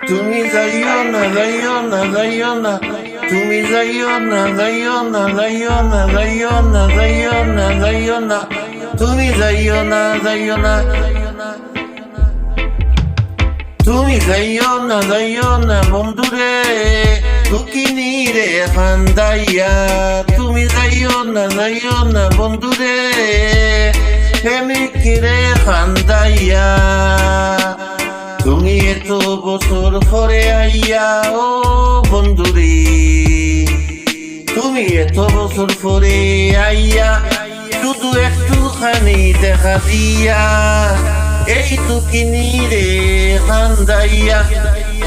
তুমি যাইও না, যাইও না, যাইও না, তুমি যাইও না, যাইও না, যাইও না, যাইও না, যাইও না, যাইও না, তুমি যাইও না, যাইও না, তুমি যাইও না, যাইও না বন্ধুরে দুঃখিনী রে ফান্দাইয়া, তুমি যাইও না, যাইও না বন্ধুরে প্রেমিক রে ফান্দাইয়া, তুমি এত বছর পরে আইয়া ও বন্ধুরে, তুমি এত বছর পরে আইয়া শুধু একটুখানি দেখা দিয়া এই দুঃখিনী রে ফান্দাইয়া,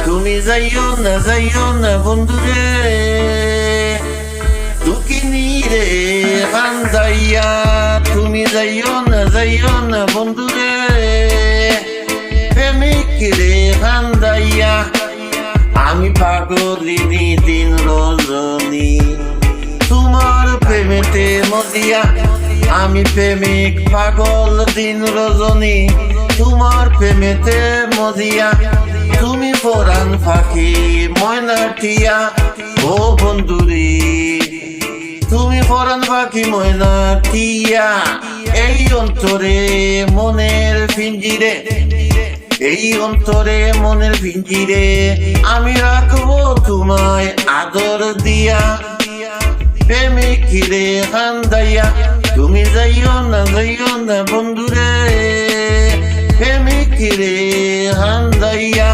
তুমি যাইও না, যাইও না বন্ধুরে দুঃখিনী রে ফান্দাইয়া, তুমি যাইও না, যাইও না বন্ধুরে প্রেমিক রে ফান্দাইয়া, আমি পাগলিনী দিন রজনী তোমার প্রেমেতে মজিয়া, আমি প্রেমিক পাগল দিন রজনী তোমার প্রেমেতে মজিয়া, তুমি পরাণ পাখি ময়নাটিয়া ও বন্ধুরে, তুমি পরাণ পাখি ময়নাটিয়া, এই অন্তরে মনের পিঞ্জিরে, এই অন্তরে মনের পিঞ্জিরে আমি রাখবো তোমায় আদর দিয়া প্রেমিক রে ফান্দাইয়া, তুমি যাইও না, যাইও না বন্ধুরে প্রেমিক রে ফান্দাইয়া,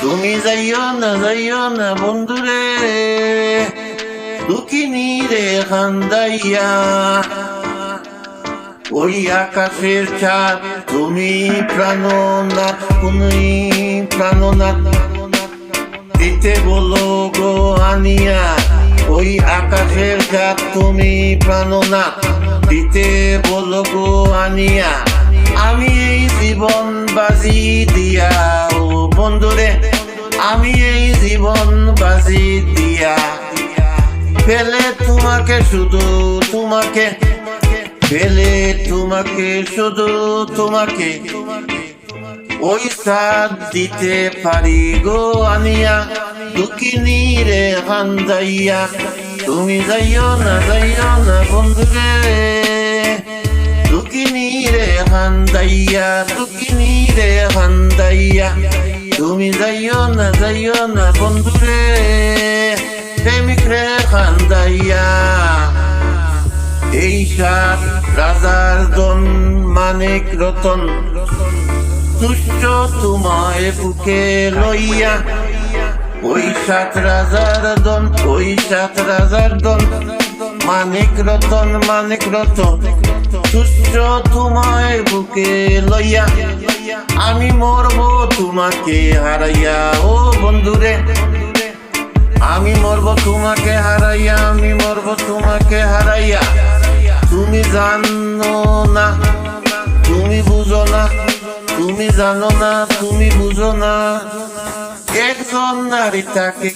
তুমি যাইও না, যাইও না বন্ধুরে দুঃখিনী রে ফান্দাইয়া, ওই আকাশের চাঁদ তুমি প্রাণনাথ, তুমি প্রাণনাথ দিতে বলো গো আনিয়া, ওই আকাশের চাঁদ তুমি প্রাণনাথ দিতে বলো গো আনিয়া, আমি এই জীবন বাজি দিয়া ও বন্ধুরে, আমি এই জীবন বাজি দিয়া পেলে তোমাকে শুধু তোমাকে, পেলে তোমাকে শুধু তোমাকে ওই সাথ দিতে পারি গো আনিয়া দুঃখিনী রে ফান্দাইয়া, তুমি যাইও না, যাইও না বন্ধুরে দুঃখিনী রে ফান্দাইয়া, দুঃখিনী রে ফান্দাইয়া, তুমি যাইও না, যাইও না বন্ধুরে প্রেমিক রে ফান্দাইয়া, এই সাত রাজার দন মানিক রতন তুষ্ট তোমায় বুকে লইয়া, ওই সাত রাজার দন, ওই সাত রাজার দন মানিক রতন, মানিক রতন তুষ্ট তোমায় বুকে লইয়া, আমি মরবো তোমাকে হারাইয়া ও বন্ধুরে, আমি মরবো তোমাকে হারাইয়া, আমি মরবো তোমাকে হারাইয়া, তুমি জানো না, তুমি বুঝো না, তুমি জানো না, তুমি বুঝো না, একজন নারী তাকে